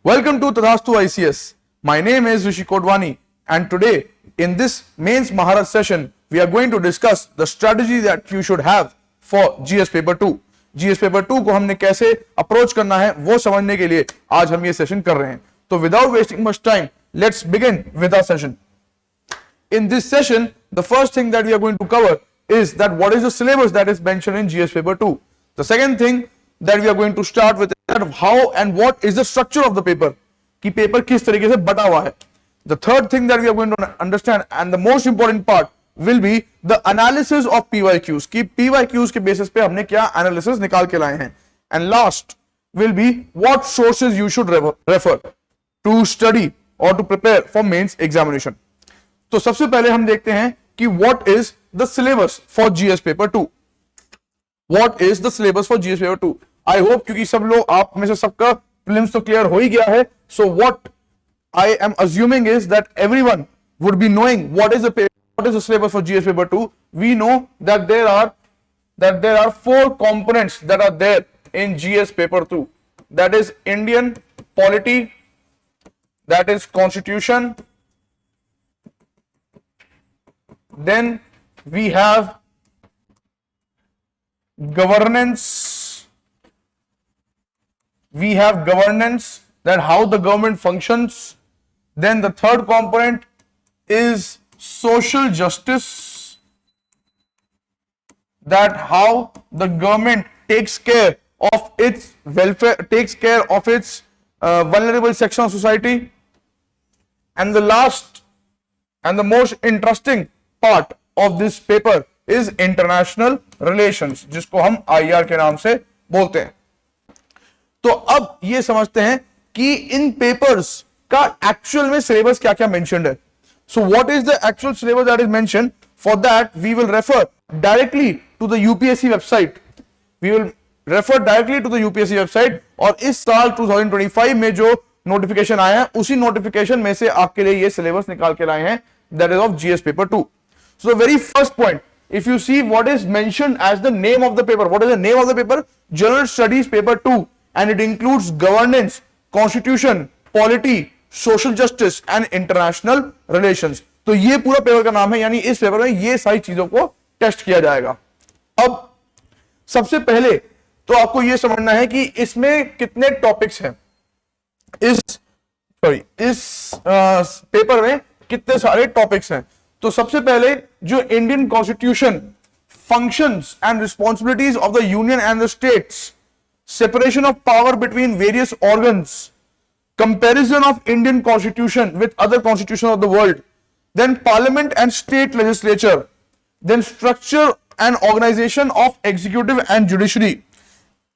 Welcome to Tadhastu ICS. My name is Rishi Kodwani, and today in this mains Maharaj session we are going to discuss the strategy that you should have for GS paper 2. GS paper 2 को हमने कैसे approach करना है वो समझने के लिए आज हम ये सेशन कर रहे हैं. तो without wasting much time, let's begin with our session. In this session, the first thing that we are going to cover is that what is the syllabus that is mentioned in GS paper 2. The second thing that we are going to start with is that how and what is the structure of the paper, कि paper किस तरीके से बटा हुआ है. The third thing that we are going to understand and the most important part will be the analysis of PYQs, कि PYQs के basis पे हमने क्या analysis निकाल के लाए हैं. And last will be what sources you should refer to study or to prepare for mains examination. तो सबसे पहले हम देखते हैं कि what is the syllabus for GS paper 2. What is the syllabus for GS paper 2? I hope क्योंकि सब लोग आप में से सबका prelims तो clear हो ही गया है. So what I am assuming is that everyone would be knowing what is the syllabus for GS paper 2. We know that there are 4 components that are there in GS paper 2. That is Indian polity, that is constitution, then we have governance, that how the government functions. Then the third component is social justice, that how the government takes care of its welfare, takes care of its vulnerable section of society. And the last and the most interesting part of this paper is international relations, जिसको हम IR के नाम से बोलते हैं. तो अब ये समझते हैं कि इन पेपर्स का एक्चुअल में सिलेबस क्या क्या मेंशन्ड है. So what is the actual syllabus that is mentioned. For that we will refer directly to the UPSC website. और इस साल 2025 में जो नोटिफिकेशन आया है उसी नोटिफिकेशन में से आपके लिए ये सिलेबस निकाल के लाए हैं, that is of GS paper 2. So the very first point, if you see what is mentioned as the name of the paper, what is the name of the paper? General Studies paper 2, and it includes governance, constitution, polity, social justice and international relations. तो ये पूरा paper का नाम है, यानी इस paper में ये सारी चीजों को टेस्ट किया जाएगा. अब सबसे पहले तो आपको ये समझना है कि इसमें कितने टॉपिक्स हैं. इस पेपर में कितने सारे टॉपिक्स हैं. तो सबसे पहले जो Indian constitution, functions and responsibilities of the union and the states, separation of power between various organs, comparison of Indian constitution with other constitution of the world, then parliament and state legislature, then structure and organisation of executive and judiciary,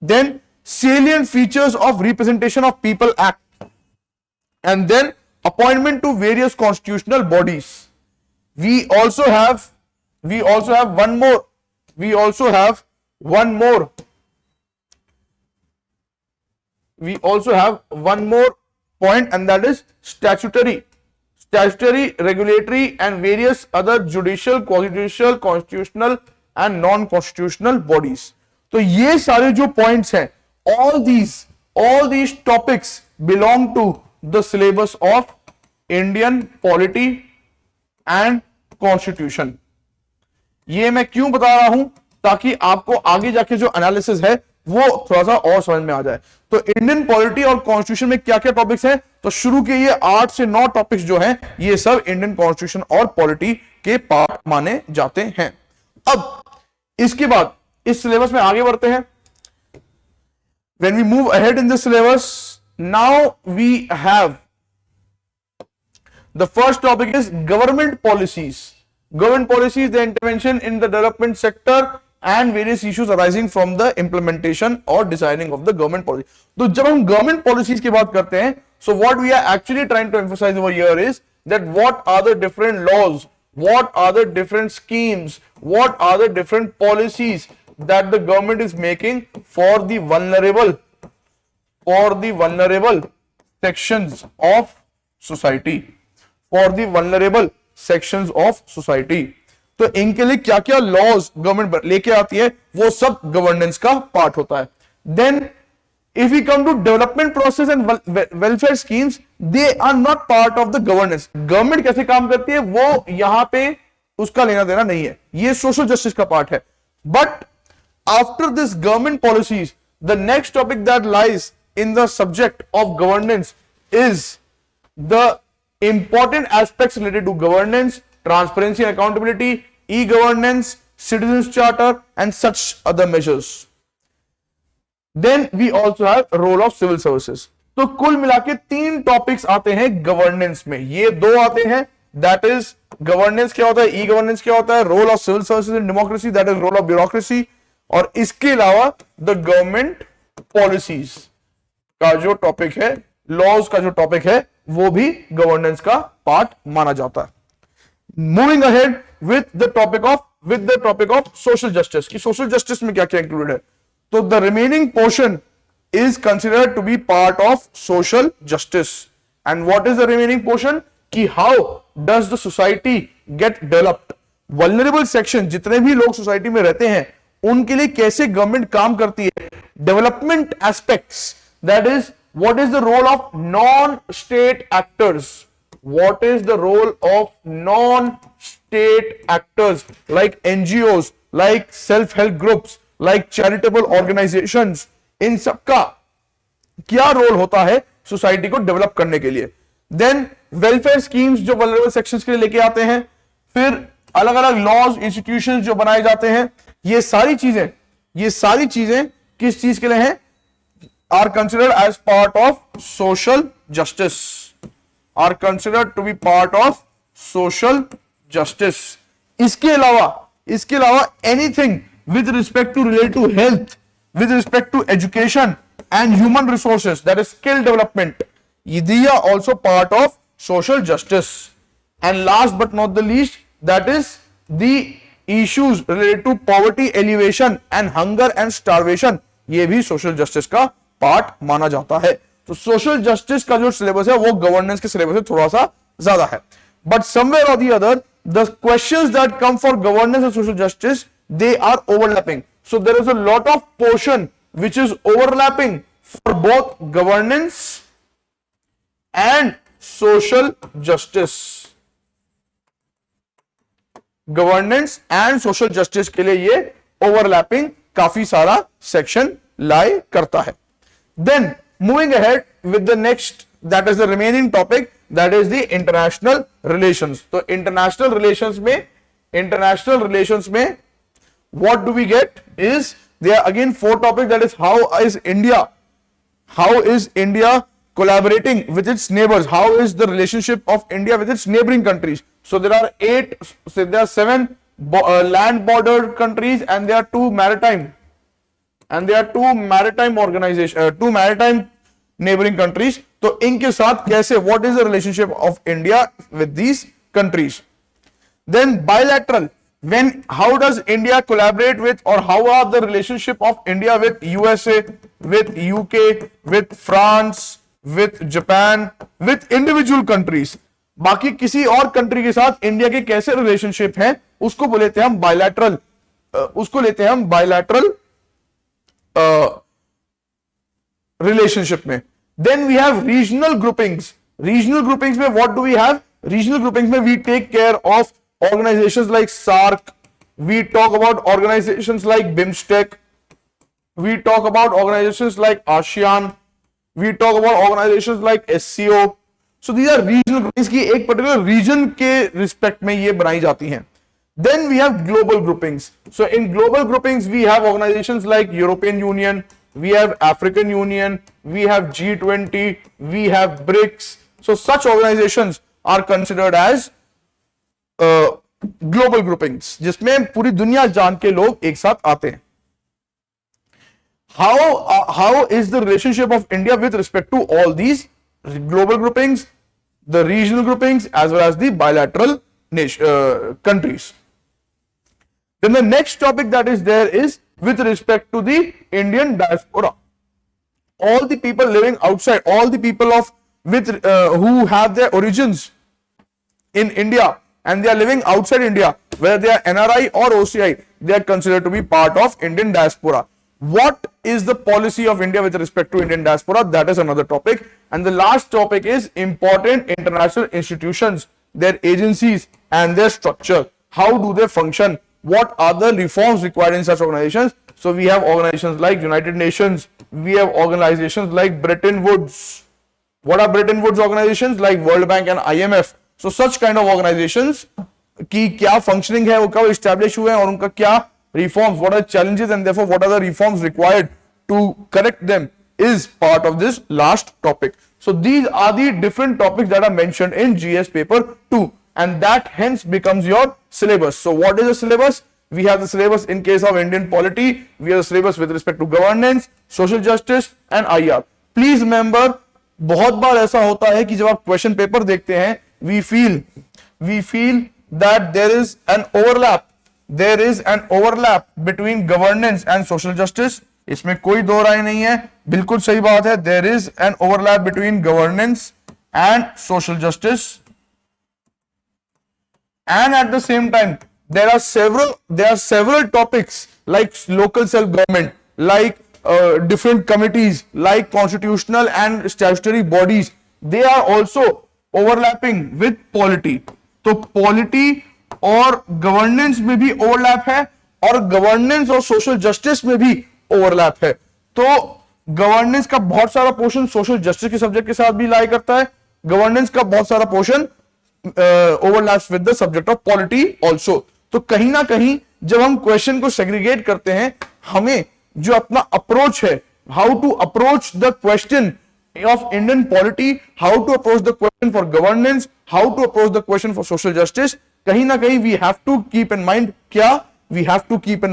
then salient features of representation of people act, and then appointment to various constitutional bodies. We also have one more point, and that is statutory, regulatory and various other judicial, quasi-judicial, constitutional and non-constitutional bodies. तो ये सारे जो points हैं, all these topics belong to the syllabus of Indian polity and constitution. ये मैं क्यों बता रहा हूं, ताकि आपको आगे जाके जो एनालिसिस है वो थोड़ा सा और समझ में आ जाए. तो इंडियन पॉलिटी और कॉन्स्टिट्यूशन में क्या क्या टॉपिक्स हैं, तो शुरू के ये 8 से 9 टॉपिक्स जो हैं ये सब इंडियन कॉन्स्टिट्यूशन और पॉलिटी के पार्ट माने जाते हैं. अब इसके बाद इस सिलेबस में आगे बढ़ते हैं. When we move ahead in the syllabus, now we have the first topic is government policies. Government policies, the intervention in the development sector and various issues arising from the implementation or designing of the government policy. तो जब हम government policies की बात करते हैं, so what we are actually trying to emphasize over here is that what are the different laws, what are the different schemes, what are the different policies that the government is making for the vulnerable sections of society, तो इनके लिए क्या क्या laws government लेके आती है वो सब गवर्नेंस का पार्ट होता है. Then If we come to development process and welfare schemes, they are not part of the governance. Government कैसे काम करती है वो यहां पे उसका लेना देना नहीं है, ये सोशल जस्टिस का पार्ट है. But after this government policies, the next topic that lies in the subject of governance is the important aspects related to governance, transparency and accountability, e-governance, citizens charter and such other measures. Then we also have role of civil services. तो कुल मिलाके 3 topics आते हैं governance में. ये 2 आते हैं, that is governance क्या होता है, ई गवर्नेंस क्या होता है, role of civil services in democracy, that is role of bureaucracy, और इसके अलावा द गवर्नमेंट पॉलिसीज का जो टॉपिक है, लॉज का जो टॉपिक है, वो भी गवर्नेंस का पार्ट माना जाता है. Moving ahead with the topic of social justice, कि सोशल जस्टिस में क्या क्या इंक्लूडेड है. तो the remaining portion is considered to be part of social justice. And what is the remaining portion, कि how does the society get developed. Vulnerable section, जितने भी लोग सोसाइटी में रहते हैं, उनके लिए कैसे गवर्नमेंट काम करती है. Development aspects, that is what is the role of non-state actors, what is the role of non-state actors like NGOs, like self-help groups, like charitable organizations, इन सबका क्या रोल होता है सोसाइटी को डेवलप करने के लिए. देन वेलफेयर स्कीम्स जो vulnerable sections के लिए लेके आते हैं, फिर अलग अलग लॉज इंस्टीट्यूशंस जो बनाए जाते हैं, ये सारी चीजें किस चीज के लिए हैं, are considered as part of social justice, are considered to be part of social justice. इसके अलावा anything with respect to relate to health, with respect to education and human resources, that is skill development, they are also part of social justice. And last but not the least, that is the issues related to poverty alleviation and hunger and starvation, ये भी social justice का part माना जाता है. तो social justice का जो syllabus है वो गवर्नेंस के सिलेबस से थोड़ा सा ज्यादा है. बट समवेयर और the other the questions that come for governance and social justice, they are overlapping. So there is a lot of portion which is overlapping for both governance and social justice. Governance and social justice के लिए ये overlapping काफी सारा section लाई करता है. Then moving ahead with the next, that is the remaining topic, that is the international relations. So international relations में what do we get is there are again 4 topics, that is how is India collaborating with its neighbors, how is the relationship of India with its neighboring countries. So there are 7 land border countries and there are 2 maritime. And there are 2 maritime organizations, 2 maritime neighboring countries. तो इनके साथ कैसे, what is the relationship of India with these countries. Then bilateral, how does India collaborate with, or how are the relationship of India with USA, with UK, with France, with Japan, with individual countries. बाकी किसी और country के साथ India के कैसे relationship हैं, उसको लेते हैं हम बायलैटरल relationship में. Then we have regional groupings. Regional groupings में what do we have? Regional groupings में we take care of organizations like SAARC. We talk about organizations like BIMSTEC. We talk about organizations like ASEAN. We talk about organizations like SCO. So these are regional groupings की एक particular region के respect में ये बनाई जाती हैं. Then we have global groupings. So in global groupings, we have organizations like European Union, we have African Union, we have G20, we have BRICS. So such organizations are considered as global groupings, जिसमें पूरी दुनिया जान के लोग एक साथ आते हैं. How is the relationship of India with respect to all these global groupings, the regional groupings, as well as the bilateral countries? Then the next topic that is there is with respect to the Indian diaspora. All the people living outside, all the people who have their origins in India and they are living outside India, whether they are NRI or OCI, they are considered to be part of Indian diaspora. what is the policy of India with respect to Indian diaspora? That is another topic. And the last topic is important international institutions, their agencies and their structure. How do they function? What are the reforms required in such organizations? So we have organizations like United Nations, we have organizations like Bretton Woods. What are Bretton Woods organizations? Like World Bank and IMF. So such kind of organizations की क्या functioning है, वो कब establish हुए हैं और उनका क्या reforms, what are the challenges and therefore what are the reforms required to correct them is part of this last topic. So these are the different topics that are mentioned in GS paper 2 and that hence becomes your syllabus. So what is the syllabus? We have the syllabus in case of Indian polity, we have the syllabus with respect to governance, social justice and IR. Please remember, बहुत बार ऐसा होता है कि जब आप question paper देखते हैं, we feel that there is an overlap between governance and social justice. इसमें कोई दो राय नहीं है, बिल्कुल सही बात है. There is an overlap between governance and social justice, and at the same time there are several topics like local self government, like different committees, like constitutional and statutory bodies. They are also overlapping with polity. तो polity और governance में भी overlap है और governance और social justice में भी overlap है. तो गवर्नेंस का बहुत सारा पोर्शन सोशल जस्टिस के सब्जेक्ट के साथ भी लाई करता है, गवर्नेंस का बहुत सारा portion overlaps with the subject of polity also. तो कहीं ना कहीं जब हम क्वेश्चन को सेग्रीगेट करते हैं, हमें जो अपना अप्रोच है, how to approach the question of Indian polity, how to approach the question for governance, how to approach the question for social justice, कहीं ना कहीं we have to keep in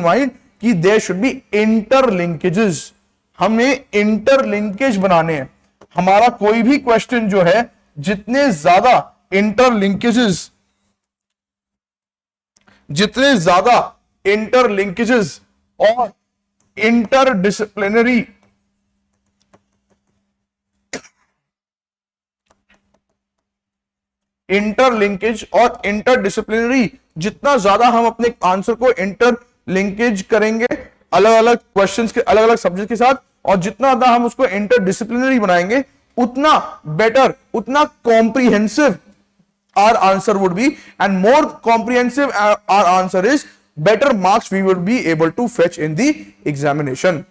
mind कि there should be interlinkages. हमें interlinkage बनाने हैं. हमारा कोई भी क्वेश्चन जो है, जितने ज्यादा interlinkages और interdisciplinary इंटरलिंकेज और इंटरडिसिप्लिनरी, जितना ज्यादा हम अपने आंसर को इंटरलिंकेज करेंगे अलग अलग क्वेश्चंस के अलग अलग सब्जेक्ट के साथ, और जितना ज्यादा हम उसको इंटरडिसिप्लिनरी बनाएंगे, उतना बेटर, उतना comprehensive our answer would be, and more comprehensive our answer is, better marks we will be able to fetch in the examination.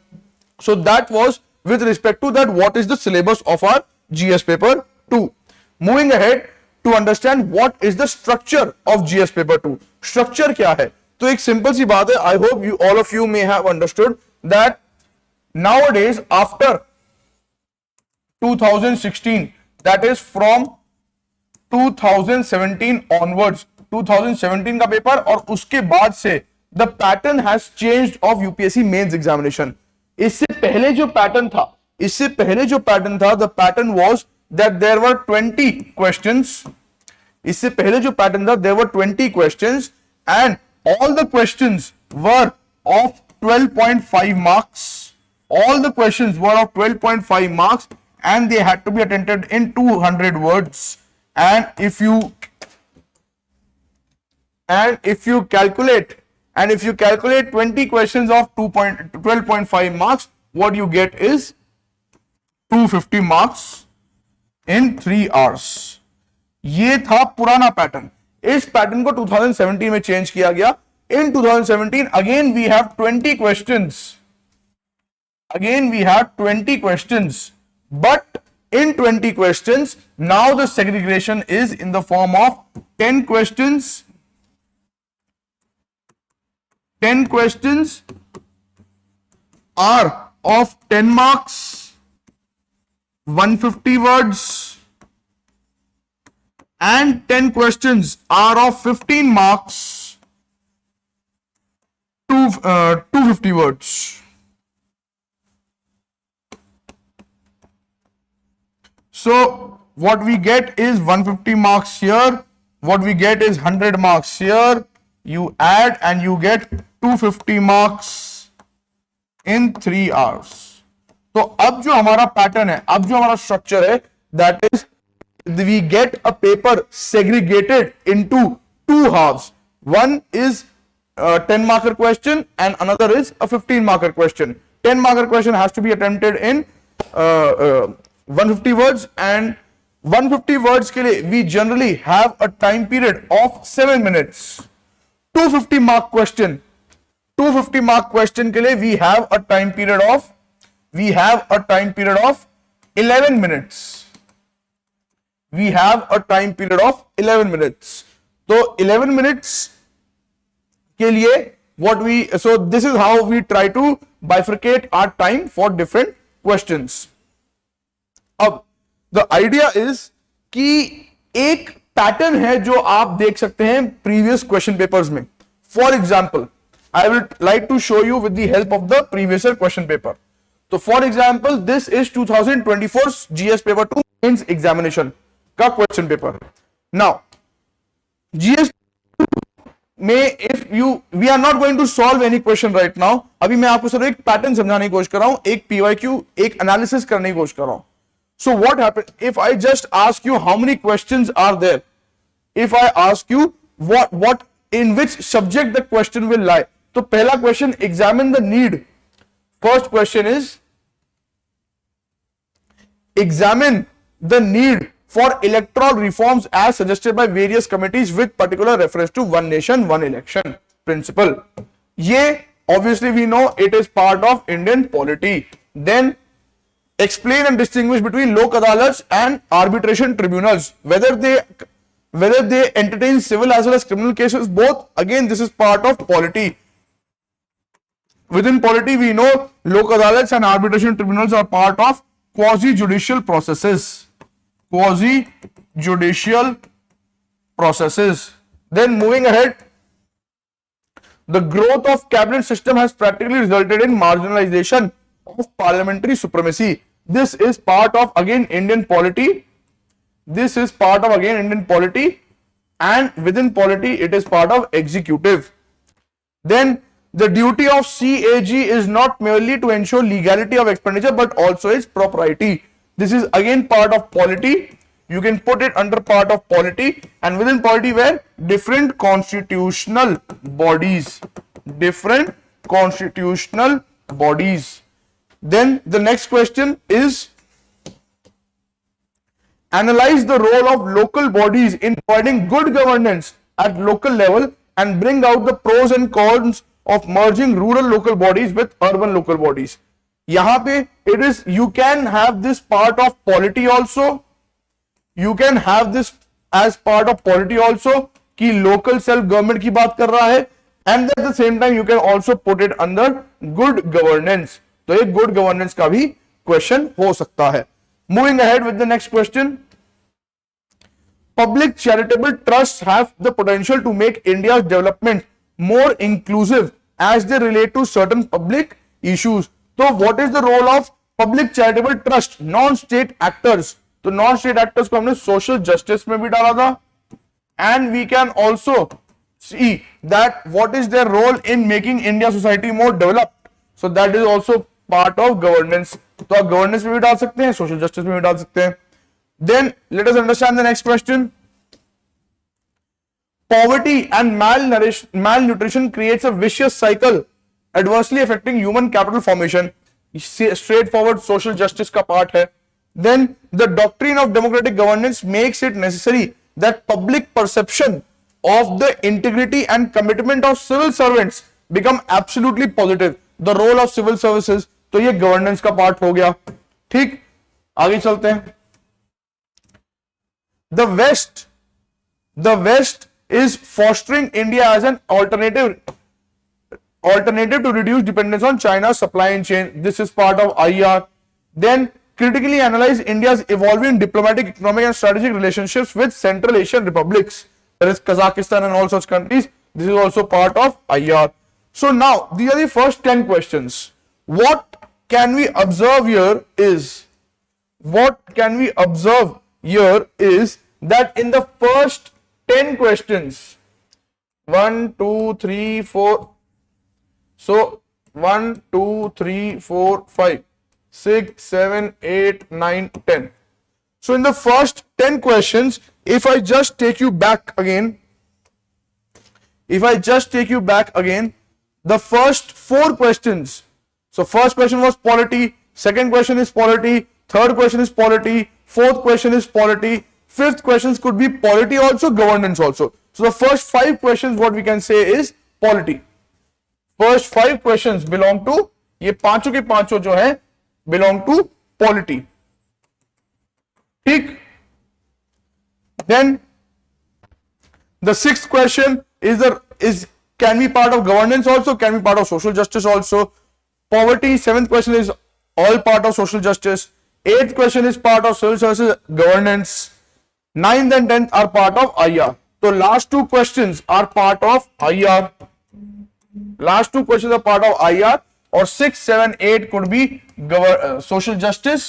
So that was with respect to that what is the syllabus of our GS paper 2. Moving ahead to understand what is the structure of GS paper 2. Structure क्या है? तो एक simple सी बात है. I hope you all of you may have understood that nowadays after 2016, that is from 2017 onwards, 2017 का paper और उसके बाद से the pattern has changed of UPSC mains examination. इससे पहले जो पैटर्न था, the pattern was that there were 20 questions. इससे पहले जो पैटर्न था, there were 20 questions and all the questions were of 12.5 marks. All the questions were of 12.5 marks and they had to be attempted in 200 words. And if you calculate 20 questions of 12.5 marks, what you get is 250 marks in 3 hours. ये था पुराना pattern. इस pattern को 2017 में change किया गया. In 2017 again we have 20 questions. But in 20 questions, now the segregation is in the form of 10 questions. 10 questions are of 10 marks, 150 words, and 10 questions are of 15 marks, 250 words. So what we get is 150 marks here, what we get is 100 marks here, you add and you get 250 marks in 3 hours. तो अब जो हमारा pattern है, अब जो हमारा structure है, that is we get a paper segregated into 2 halves. One is a 10 marker question and another is a 15 marker question. 10 marker question has to be attempted in 150 words, and 150 words के लिए we generally have a time period of 7 minutes. 250 mark question, 250 mark question के लिए we have a time period of 11 minutes. We have a time period of 11 minutes. तो 11 minutes के लिए so this is how we try to bifurcate our time for different questions. अब the idea is कि एक pattern है जो आप देख सकते हैं previous question papers में. For example, I will like to show you with the help of the previous year question paper. So for example, this is 2024 GS paper 2 mains examination का question paper. Now, GS में we are not going to solve any question right now. अभी मैं आपको सिर्फ एक pattern समझाने की कोशिश कर रहा हूं, एक PYQ, एक एनालिसिस करने की कोशिश कर रहा हूं. So what happens if I just ask you how many questions are there? If I ask you what in which subject the question will lie, तो पहला question examine the need. First question is examine the need for electoral reforms as suggested by various committees with particular reference to one nation one election principle. ये obviously we know it is part of Indian polity. Then explain and distinguish between lok adalats and arbitration tribunals, whether they entertain civil as well as criminal cases, both. Again, this is part of polity. Within polity, we know lok adalats and arbitration tribunals are part of quasi-judicial processes. Quasi-judicial processes. Then moving ahead, the growth of cabinet system has practically resulted in marginalization of parliamentary supremacy. This is part of again Indian polity. This is part of again Indian polity, and within polity it is part of executive. Then the duty of CAG is not merely to ensure legality of expenditure but also its propriety. This is again part of polity. You can put it under part of polity, and within polity where different constitutional bodies. Then the next question is analyze the role of local bodies in providing good governance at local level and bring out the pros and cons of merging rural local bodies with urban local bodies. यहाँ पे it is you can have this part of polity also. You can have this as part of polity also कि local self government की बात कर रहा है, and at the same time you can also put it under good governance. तो एक good governance का भी क्वेश्चन हो सकता है. Moving ahead with the next question. Public charitable trust have the potential to make India development more inclusive as they relate to certain public issues. तो what is the role of public charitable trust? Non state actors. तो non state actors को हमने social justice में भी डाला था, and we can also see that what is their role in making India society more developed. So that is also part of governance. तो आप governance में भी डाल सकते हैं, सोशल जस्टिस में भी डाल सकते हैं. Then let us understand the next question. Poverty and malnutrition creates a vicious cycle adversely affecting human capital formation. Straight forward social justice का पार्ट है. Then the doctrine of democratic governance makes it necessary that public perception of the integrity and commitment of civil servants become absolutely positive. The role of civil services, तो ये governance का part हो गया. ठीक, आगे चलते हैं. The West is fostering India as an alternative to reduce dependence on China's supply chain. This is part of IR. Then critically analyze India's evolving diplomatic, economic and strategic relationships with Central Asian republics. There is Kazakhstan and all such countries. This is also part of IR. So now these are the first 10 questions. What can we observe here is that in the first 10 questions, 1, 2, 3, 4, so 1, 2, 3, 4, 5, 6, 7, 8, 9, 10. So in the first 10 questions, if I just take you back again, the first 4 questions, So first question was polity, second question is polity, third question is polity, fourth question is polity, fifth questions could be polity also, governance also. So the first 5 questions what we can say is polity. First 5 questions belong to, ये पांचों के पांचों जो है belong to polity. ठीक. Then the sixth question is can be part of governance also, can be part of social justice also. Poverty, seventh question is all part of social justice. Eighth question is part of civil services governance. Ninth and 10th are part of IR. So last 2 questions are part of IR. Last 2 questions are part of IR, or 6, 7, 8 could be social justice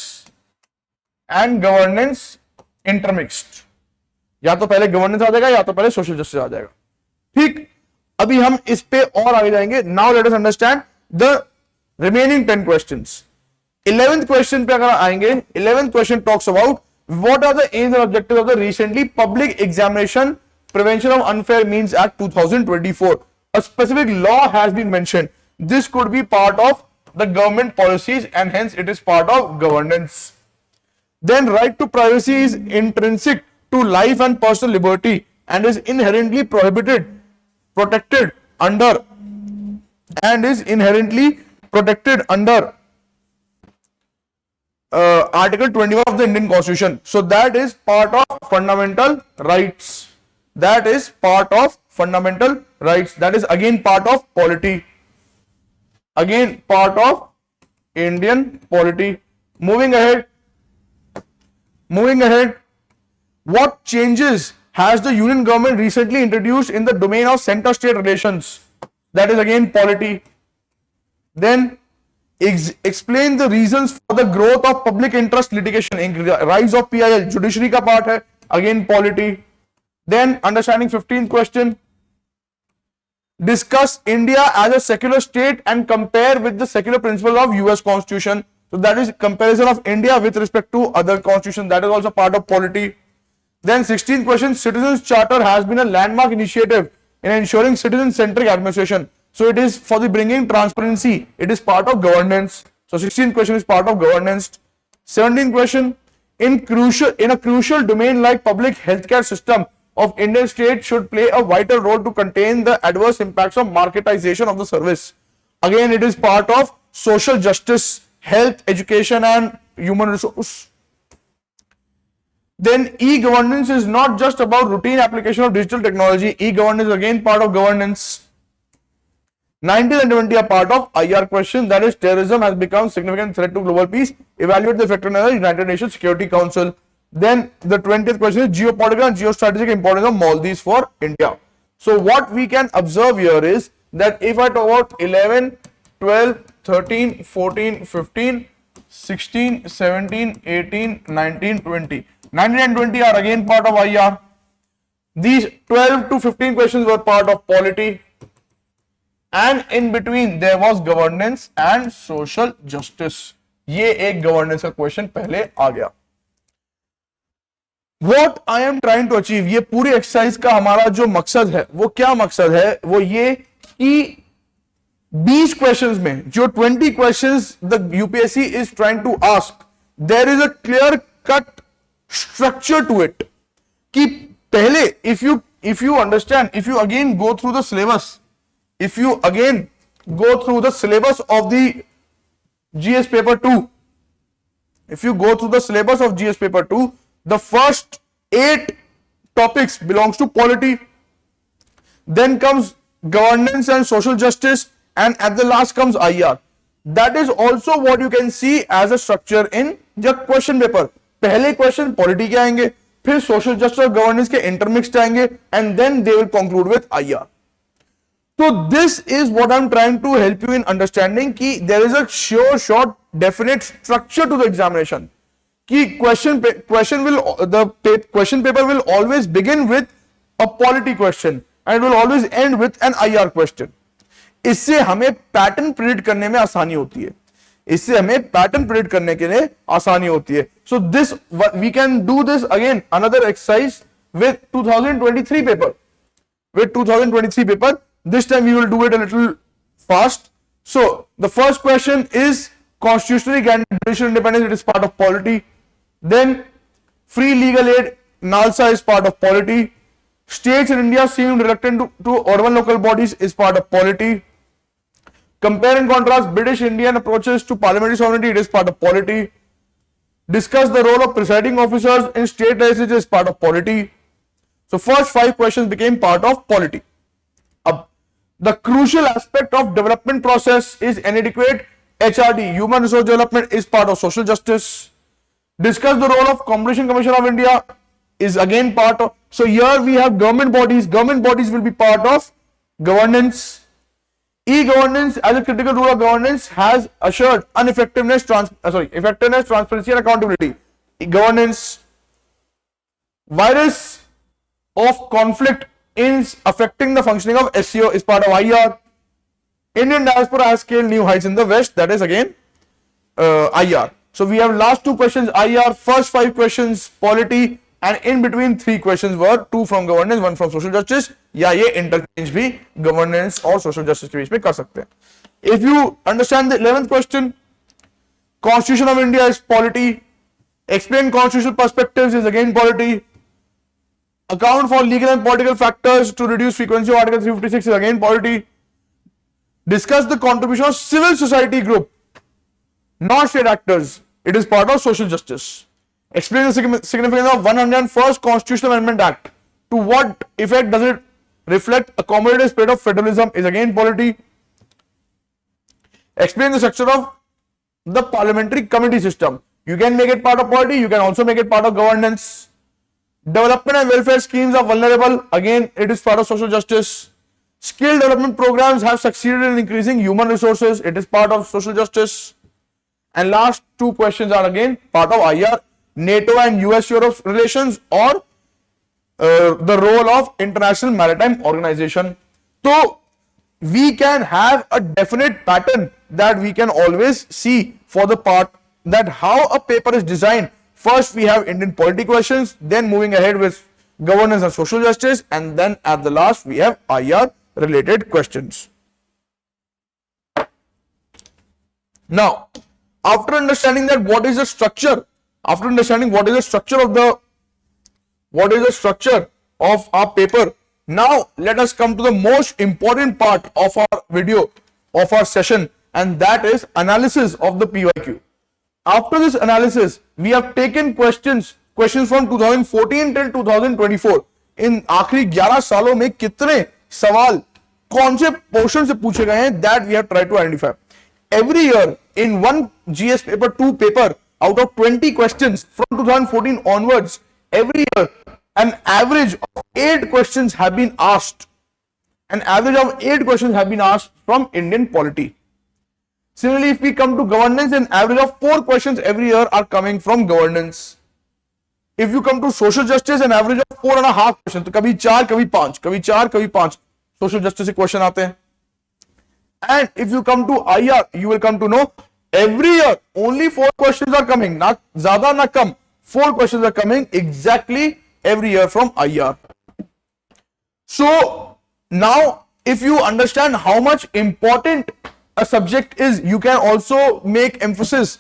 and governance intermixed. या तो पहले governance आ जाएगा या तो पहले social justice आ जाएगा. ठीक, अभी हम इस पे और आगे जाएंगे. Now let us understand the remaining 10 questions. 11th question पे अगर आएंगे, 11th question talks about what are the aims and objectives of the recently public examination prevention of unfair means act 2024. A specific law has been mentioned. This could be part of the government policies and hence it is part of governance. Then right to privacy is intrinsic to life and personal liberty and is inherently protected under Article 21 of the Indian Constitution. So that is part of fundamental rights. That is part of fundamental rights. That is again part of polity. Again part of Indian polity. Moving ahead. What changes has the union government recently introduced in the domain of center-state relations? That is again polity. Then explain the reasons for the growth of public interest litigation, rise of PIL, judiciary का part है, again polity. Then understanding 15th question. Discuss India as a secular state and compare with the secular principle of US Constitution. So that is comparison of India with respect to other constitutions. That is also part of polity. Then 16th question. Citizens Charter has been a landmark initiative in ensuring citizen-centric administration. So it is for the bringing transparency. It is part of governance. So 16th question is part of governance. 17th question. In a crucial domain like public healthcare system of Indian state should play a vital role to contain the adverse impacts of marketization of the service. Again, it is part of social justice, health, education and human resource. Then e-governance is not just about routine application of digital technology. E-governance is again part of governance. 19 and 20 are part of IR question, that is terrorism has become significant threat to global peace. Evaluate the effectiveness of the United Nations Security Council. Then the 20th question is geopolitical and geostrategic importance of Maldives for India. So what we can observe here is that if I talk about 11, 12, 13, 14, 15, 16, 17, 18, 19, 20. 19 and 20 are again part of IR. These 12 to 15 questions were part of polity. And in between there was governance and social justice. ये एक governance का question पहले आ गया. What I am trying to achieve, ये पूरी exercise का हमारा जो मकसद है वो क्या मकसद है, वो ये कि 20 क्वेश्चंस में जो 20 questions the UPSC is trying to ask, there is a clear cut structure to it. कि पहले if you understand, if you again go through the syllabus, if you again go through the syllabus of the GS paper 2, if you go through the syllabus of GS paper 2, the first 8 topics belongs to polity, then comes governance and social justice, and at the last comes IR. That is also what you can see as a structure in the question paper. पहले question polity के आएंगे, फिर social justice और governance के intermixed आएंगे, and then they will conclude with IR. So this is what I'm trying to help you in understanding कि there is a sure, short, definite structure to the examination. कि question paper will always begin with a polity question and it will always end with an IR question. इससे हमें pattern predict करने में आसानी होती है. इससे हमें पैटर्न प्रिडिक्ट करने के लिए आसानी होती है. So this we can do this again another exercise with 2023 paper. With 2023 paper, this time we will do it a little fast. So the first question is constitutionally guaranteed judicial independence, it is part of polity. Then free legal aid, NALSA is part of polity. States in India seem reluctant to urban local bodies is part of polity. Compare and contrast British Indian approaches to parliamentary sovereignty, it is part of polity. Discuss the role of presiding officers in state legislatures, is part of polity. So first 5 questions became part of polity. The crucial aspect of development process is inadequate HRD, human resource development, is part of social justice. Discuss the role of Competition Commission of India, is again part of. So here we have government bodies will be part of governance. E-governance as a critical rule of governance has assured effectiveness, transparency and accountability. E-governance. Virus of conflict is affecting the functioning of SCO, is part of IR. Indian diaspora has scaled new heights in the West, that is again IR. So we have last 2 questions IR, first 5 questions polity, and in between 3 questions were 2 from governance, 1 from social justice. या ये interchange भी governance और social justice के बीच में कर सकते हैं. If you understand the 11th question, Constitution of India is polity. Explain constitutional perspectives is again polity. Account for legal and political factors to reduce frequency of Article 356 is again polity. Discuss the contribution of civil society group, not state actors, it is part of social justice. Explain the significance of 101st Constitutional Amendment Act. To what effect does it reflect accommodative spirit of federalism, is again polity. Explain the structure of the parliamentary committee system. You can make it part of polity, you can also make it part of governance. Development and welfare schemes are vulnerable, again it is part of social justice. Skill development programs have succeeded in increasing human resources, it is part of social justice. And last 2 questions are again part of IR, NATO and US-Europe relations, or the role of International Maritime Organization. So we can have a definite pattern that we can always see for the part that how a paper is designed. First we have Indian polity questions, then moving ahead with governance and social justice, and then at the last we have IR related questions. Now, after understanding that what is the structure, after understanding what is the structure of our paper, now let us come to the most important part of our video, of our session, and that is analysis of the PYQ. After this analysis, we have taken questions from 2014 till 2024. इन आखिरी 11 सालों में कितने सवाल कौन से portion से पूछे गए हैं, that we have tried to identify. Every year in one GS paper 2 paper, out of 20 questions from 2014 onwards, every year an average of 8 questions have been asked. An average of 8 questions have been asked from Indian polity. Similarly, if we come to governance, an average of 4 questions every year are coming from governance. If you come to social justice, an average of 4.5 questions, तो कभी 4 कभी 5, कभी 4 कभी 5 social justice से question आते हैं. And if you come to IR, you will come to know every year only 4 questions are coming, not ज़्यादा ना कम, 4 questions are coming exactly every year from IR. So now if you understand how much important a subject is, you can also make emphasis,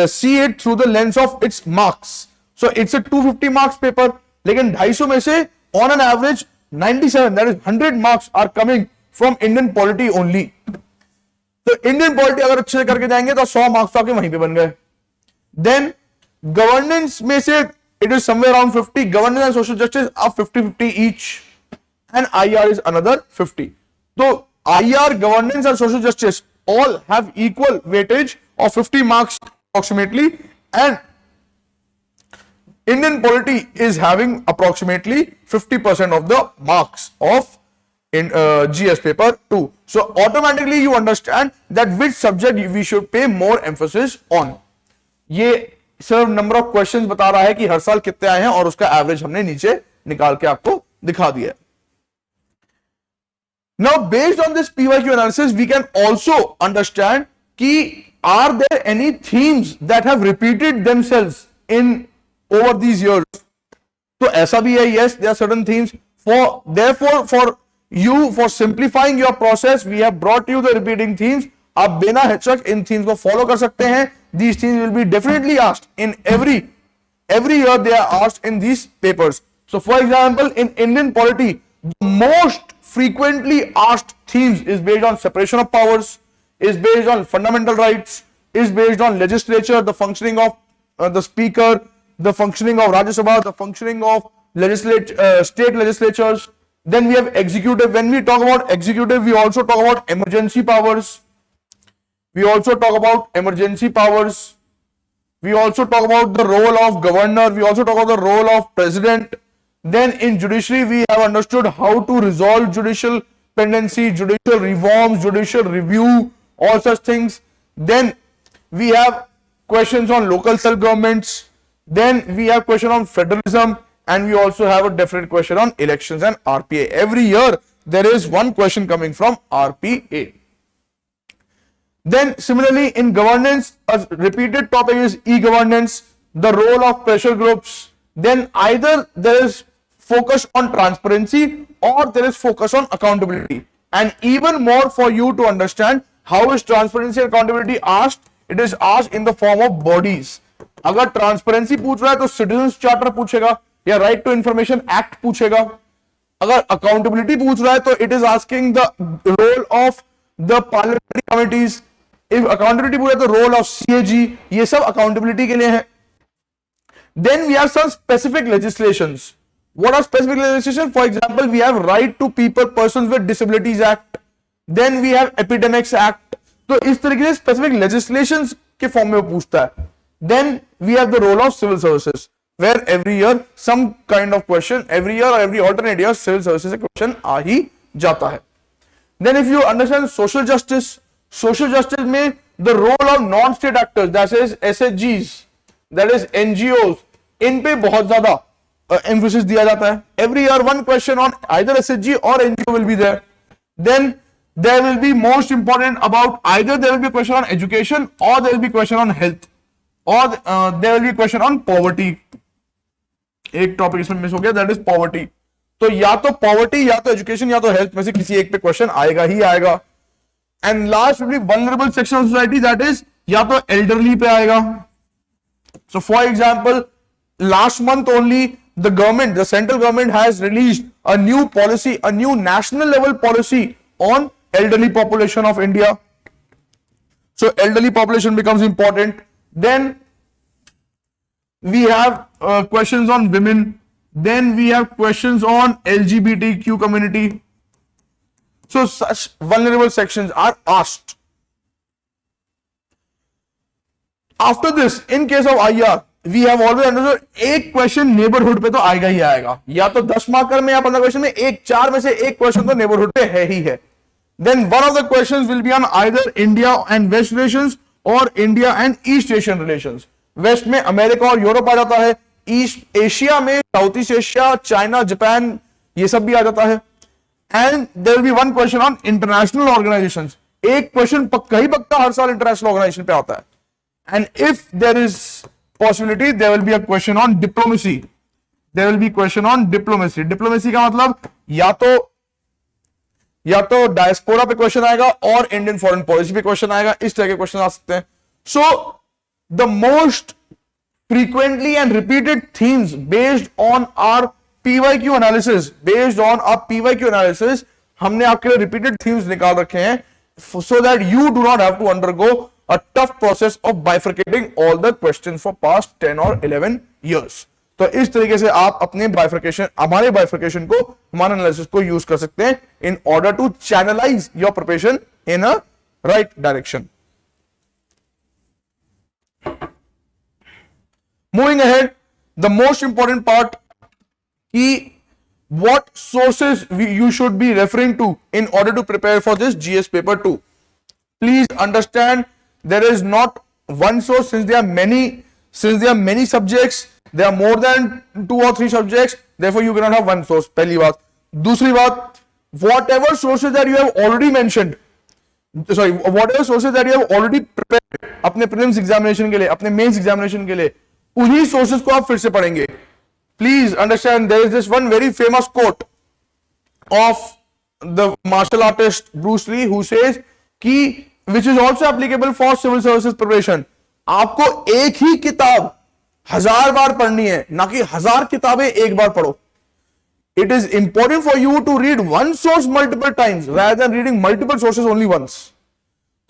see it through the lens of its marks. So it's a 250 marks paper, लेकिन 250 में से on an average 97, that is 100 marks are coming from Indian polity only. तो Indian polity अगर अच्छे से करके जाएंगे तो 100 marks तो आपके वहीं पे बन गए. Then governance में से it is somewhere around 50, governance and social justice are 50-50 each, and IR is another 50. So IR, governance and social justice all have equal weightage of 50 marks approximately, and Indian polity is having approximately 50% of the marks of in GS paper 2. So automatically you understand that which subject we should pay more emphasis on. ये सिर्फ number of questions बता रहा है कि हर साल कितने आए हैं और उसका एवरेज हमने नीचे निकाल के आपको दिखा दिया है. Now based on this PYQ analysis, we can also understand कि are there any themes that have repeated themselves in over these years. तो ऐसा भी है, yes, there are certain themes. Therefore, for you, for simplifying your process, we have brought you the repeating themes आप बिना हिचक इन themes को follow कर सकते हैं. These themes will be definitely asked in every year. They are asked in these papers. So for example, in Indian polity, the most frequently asked themes is based on separation of powers, is based on fundamental rights, is based on legislature, the functioning of the speaker, the functioning of Rajya Sabha, the functioning of state legislatures. Then we have executive. When we talk about executive, we also talk about emergency powers. We also talk about emergency powers. We also talk about the role of governor. We also talk about the role of president. Then in judiciary, we have understood how to resolve judicial pendency, judicial reforms, judicial review, all such things. Then we have questions on local self-governments. Then we have question on federalism, and we also have a definite question on elections and RPA. Every year, there is one question coming from RPA. Then similarly in governance, a repeated topic is e-governance, the role of pressure groups. Then either there is focus on transparency or there is focus on accountability. And even more for you to understand how is transparency and accountability asked, it is asked in the form of bodies. अगर transparency पूछ रहा है तो citizens charter पूछेगा या right to information act पूछेगा. अगर accountability पूछ रहा है तो it is asking the role of the parliamentary committees. If accountability पूछा तो रोल ऑफ सीएजी. ये सब अकाउंटेबिलिटी के लिए है. Then we have some specific legislations. What are specific legislation? For example, we have Right to People Persons with Disabilities Act. Then we have Epidemics Act. तो इस तरीके से specific legislations के फॉर्म में वो पूछता है. Then we have the role of civil services, where every year some kind of question, every year or every alternate year civil services से question आ ही जाता है. Then if you understand social justice में the role of non-state actors, that is SHGs, that is NGOs, इन पे बहुत ज्यादा emphasis दिया जाता है. Every year one question on either SHG or NGO will be there. Then there will be most important about either there will be a question on education or there will be question on health or there will be a question on poverty. एक topic इसमें miss हो गया, that is poverty. तो या तो poverty या तो education या तो health में से किसी एक पे question आएगा ही आएगा. And last will be vulnerable section of society, that is या तो elderly पे आएगा. So for example, last month only the central government has released a new policy, a new national level policy on elderly population of India. So elderly population becomes important. Then we have questions on women. Then we have questions on LGBTQ community. So such vulnerable sections are asked. After this, in case of IR, we have always understood एक question neighbourhood पे तो आएगा ही आएगा. या तो 10 marker में या 15 question में एक 4 में से एक क्वेश्चन तो नेबरहुड पे है ही है. Then one of the questions will be on either India and West relations or India and East Asian relations. West में अमेरिका और यूरोप आ जाता है. ईस्ट एशिया में South East Asia, China, Japan, ये सब भी आ जाता है. And there will be one question on international organisations. एक क्वेश्चन पक्का ही पक्का हर साल इंटरनेशनल ऑर्गेनाइजेशन पे आता है. And if there is possibility, there will be a question on diplomacy. There will be question on diplomacy. Diplomacy का मतलब या तो डायस्पोरा पे क्वेश्चन आएगा और इंडियन फॉरेन पॉलिसी पे क्वेश्चन आएगा. इस तरह के क्वेश्चन आ सकते हैं. So the most frequently and repeated themes based on our PYQ analysis, हमने आपके लिए repeated themes निकाल रखे हैं so that you do not have to undergo a tough process of bifurcating all the questions for past 10 or 11 years. तो इस तरीके से आप अपने हमारे bifurcation को, हमारे एनालिसिस को यूज कर सकते हैं in order to channelize your preparation in a right direction. Moving ahead, the most important part कि what sources you should be referring to in order to prepare for this GS paper 2. Please understand, there is not one source. Since there are many subjects, there are more than 2 or 3 subjects, therefore you cannot have one source. पहली बात. दूसरी बात, whatever sources that you have already mentioned, whatever sources that you have already prepared अपने prelims examination के लिए, अपने mains examination के लिए, उन्हीं sources को आप फिर से पढ़ेंगे. Please understand, there is this one very famous quote of the martial artist Bruce Lee who says कि which is also applicable for civil services preparation. आपको एक ही किताब 1000 बार पढ़नी है, ना कि 1000 किताबें एक बार पढ़ो. It is important for you to read one source multiple times rather than reading multiple sources only once.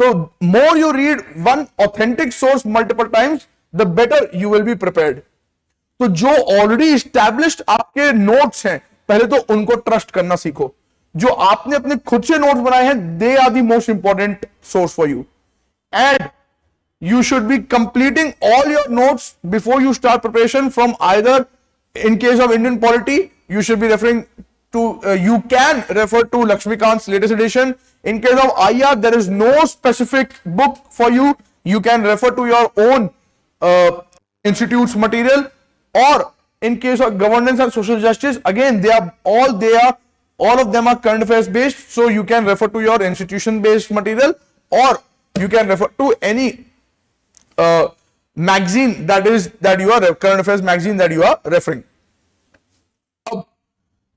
So more you read one authentic source multiple times, the better you will be prepared. तो जो already established आपके notes हैं, पहले तो उनको trust करना सीखो. जो आपने अपने खुद से नोट्स बनाए हैं, they are the most important source for you. And you should be completing all your notes before you start preparation. From either, in case of Indian polity, you should be referring to, you can refer to Lakshmikant's latest edition. In case of IR, there is no specific book for you. You can refer to your own institute's material. Or in case of governance and social justice, again, all of them are current affairs based, so you can refer to your institution based material, or you can refer to any magazine that you are current affairs magazine that you are referring. अब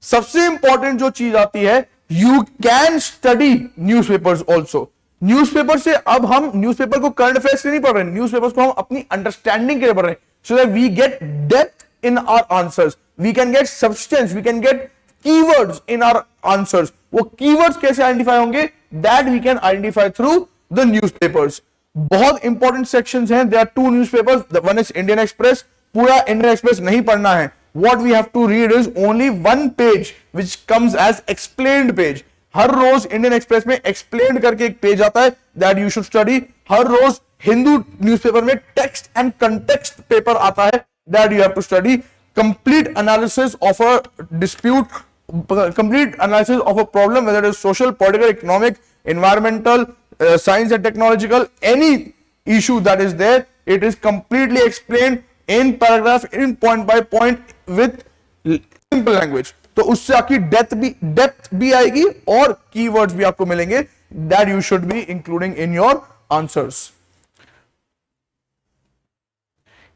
सबसे important जो चीज आती है, you can study newspapers also. Newspaper से अब हम newspaper को करंट अफेयर्स के नहीं पढ़ रहे हैं, न्यूज़पेपर्स को हम अपनी अंडरस्टैंडिंग के लिए पढ़ रहे हैं, so that we get depth in our answers, we can get substance, we can get keywords in our answers. वो keywords कैसे आइडेंटिफाई होंगे, that we can identify through the newspapers. बहुत इंपॉर्टेंट सेक्शंस हैं. There are two newspapers, one is Indian Express. पूरा Indian Express नहीं पढ़ना है. What we have to read is only one page which comes as explained page. हर रोज Indian Express में explained करके एक पेज आता है, दैट यू शुड स्टडी. हर रोज हिंदू न्यूज़पेपर में टेक्स्ट एंड कंटेक्स्ट पेपर आता है, that you have to study. Complete analysis of a dispute, complete analysis of a problem, whether it is social, political, economic, environmental, science and technological, any issue that is there, it is completely explained in paragraph, in point by point, with simple language. तो उससे आपकी depth भी आएगी और keywords भी आपको मिलेंगे, that you should be including in your answers.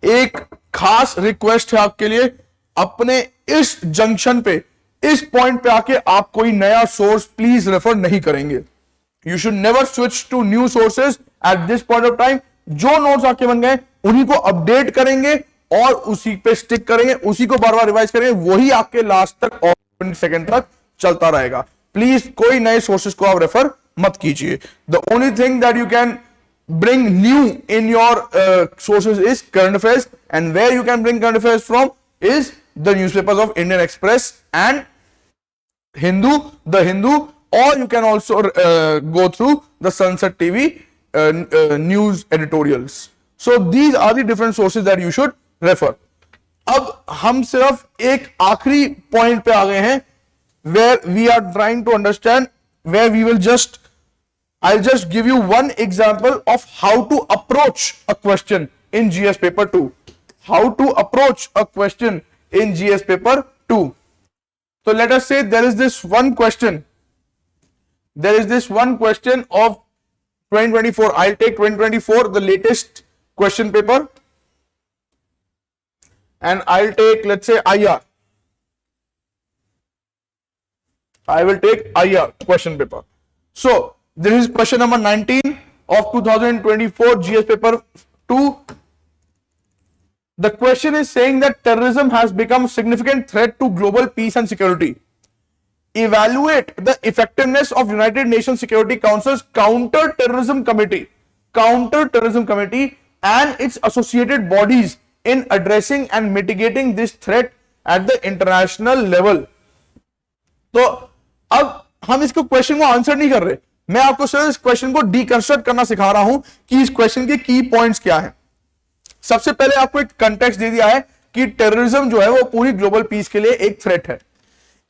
एक खास रिक्वेस्ट है आपके लिए, अपने इस जंक्शन पे, इस पॉइंट पे आके आप कोई नया सोर्स प्लीज रेफर नहीं करेंगे. You should never switch to new sources at this point of time. जो नोट्स आपके बन गए उन्हीं को अपडेट करेंगे और उसी पे स्टिक करेंगे, उसी को बार बार रिवाइज करेंगे, वही आपके लास्ट तक और 20 सेकंड तक चलता रहेगा. प्लीज कोई नए सोर्सेज को आप रेफर मत कीजिए. The only thing that you can bring new in your sources is current affairs, and where you can bring current affairs from is the newspapers of Indian Express and the Hindu, or you can also go through the Sunset TV news editorials. So these are the different sources that you should refer. अब हम सिर्फ एक आखिरी point पे आ गए हैं, where we are trying to understand, where we will I'll just give you one example of how to approach a question in GS paper 2. How to approach a question in GS paper 2. So let us say there is this one question. There is this one question of 2024. I'll take 2024, the latest question paper, and I'll take, let's say, IR. I will take IR question paper. So this is question number 19 of 2024 GS paper 2. The question is saying that terrorism has become a significant threat to global peace and security. Evaluate the effectiveness of United Nations Security Council's Counter-Terrorism Committee and its associated bodies in addressing and mitigating this threat at the international level. तो अब हम इसको question को answer नहीं कर रहे, मैं आपको सिर्फ इस क्वेश्चन को डीकंस्ट्रक्ट करना सिखा रहा हूं कि इस क्वेश्चन के की पॉइंट्स क्या हैं. सबसे पहले आपको एक कंटेक्स्ट दे दिया है कि टेररिज्म जो है वो पूरी ग्लोबल पीस के लिए एक थ्रेट है.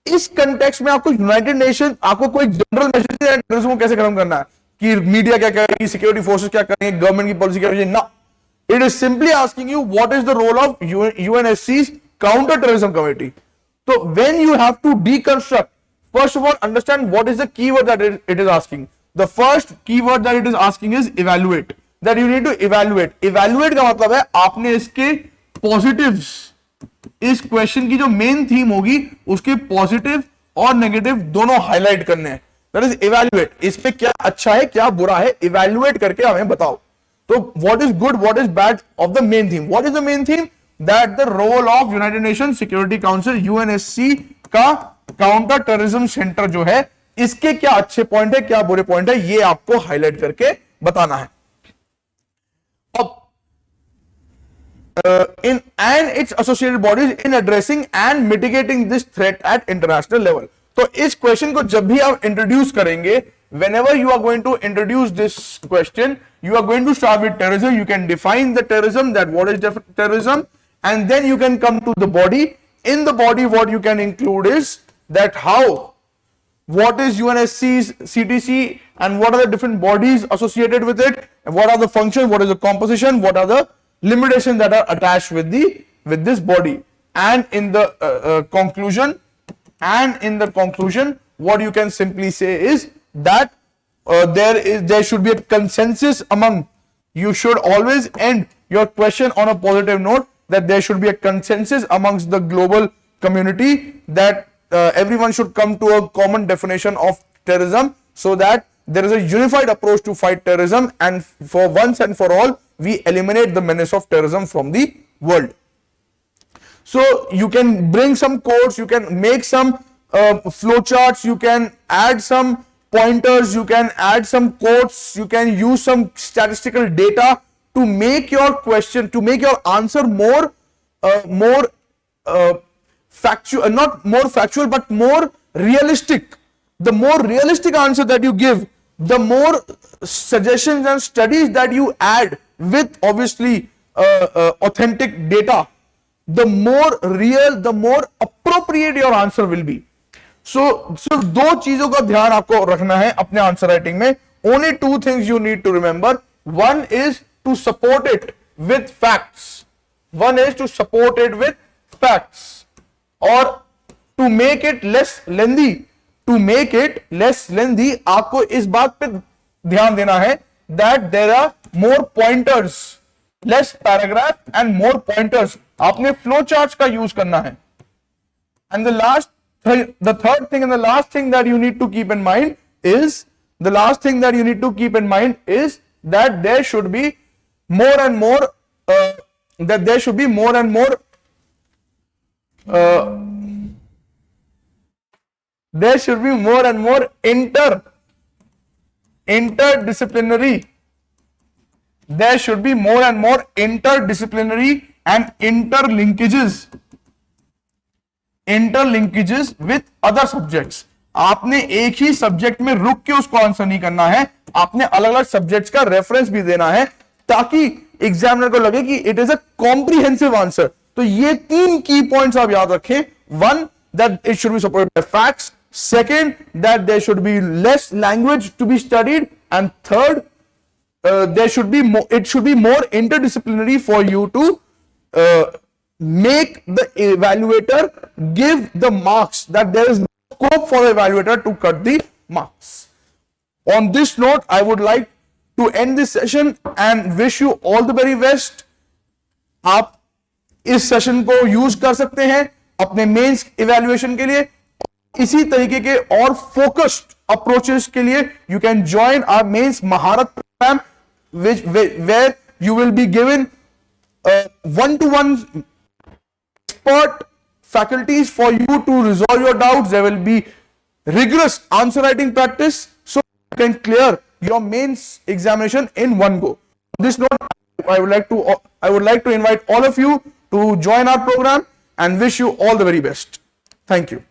इस कंटेक्स्ट में आपको यूनाइटेड नेशन, आपको कोई जनरल मैसेज है टेररिज्म को कैसे खत्म करना है, कि मीडिया क्या करेगी, सिक्योरिटी फोर्सेस क्या करेंगे, गवर्नमेंट की पॉलिसी क्या होगी, ना. It is simply asking you what is the role of UNSC's counter terrorism committee. तो when you have to deconstruct, first of all, understand what is the keyword that it is asking. The first keyword that it is asking is evaluate. That you need to evaluate. Evaluate का मतलब है आपने इसके positives, इस question की जो main theme होगी उसके पॉजिटिव और नेगेटिव दोनों हाईलाइट करने हैं. दैट इज इवैल्यूएट, इस पे क्या अच्छा है क्या बुरा है, इवैल्यूएट करके हमें बताओ। तो what is good what is bad of the main theme, what is the main theme, that the role of United Nation Security Council UNSC का काउंटर टेररिज्म सेंटर जो है, इसके क्या अच्छे पॉइंट है क्या बुरे पॉइंट है, ये आपको हाईलाइट करके बताना है। अब in and its associated bodies in addressing and mitigating this threat at international level. तो इस क्वेश्चन को जब भी आप इंट्रोड्यूस करेंगे, whenever you are going to introduce this question, you are going to start with terrorism. You can define the terrorism, that what is terrorism, and then you can come to the body. In the body, what you can include is that what is UNSC's CTC and what are the different bodies associated with it, and what are the functions, what is the composition, what are the limitations that are attached with this body, and in the conclusion what you can simply say is that there should be a consensus among, you should always end your question on a positive note, that there should be a consensus amongst the global community, that everyone should come to a common definition of terrorism, so that there is a unified approach to fight terrorism, and for once and for all we eliminate the menace of terrorism from the world. So you can bring some codes, you can make some flowcharts, you can add some pointers, you can add some quotes, you can use some statistical data to make your question, to make your answer more factual, not more factual but more realistic. The more realistic answer that you give, the more suggestions and studies that you add with obviously authentic data, the more real, the more appropriate your answer will be. So सिर्फ दो चीजों का ध्यान आपको रखना है अपने answer writing में. Only two things you need to remember. One is to support it with facts. One is to support it with facts, or to make it less lengthy. To make it less lengthy, आपको इस बात पे ध्यान देना है that there are more pointers, less paragraph and more pointers. आपने flow charts का use करना है. And the third thing and the last thing that you need to keep in mind is that there should be more and more interdisciplinary. There should be more and more interdisciplinary and interlinkages with other subjects. आपने एक ही subject में रुक के उसको answer नहीं करना है, आपने अलग अलग सब्जेक्ट्स का रेफरेंस भी देना है, ताकि एग्जामिनर को लगे कि it is a comprehensive answer. तो ये तीन की पॉइंट्स आप याद रखें. One, that it should be supported by facts. Second, that there should be less language to be studied. And third, it should be more interdisciplinary for you to make the evaluator give the marks, that there is no scope for the evaluator to cut the marks. On this note, I would like to end this session and wish you all the very best. आप इस session को use कर सकते हैं अपने mains evaluation के लिए. इसी तरीके के और फोकस्ड अप्रोचेस के लिए you can join our mains Maharat programme, where you will be given one-to-one expert faculties for you to resolve your doubts. There will be rigorous answer writing practice, so you can clear your mains examination in one go. On this note, I would like to invite all of you to join our program and wish you all the very best. Thank you.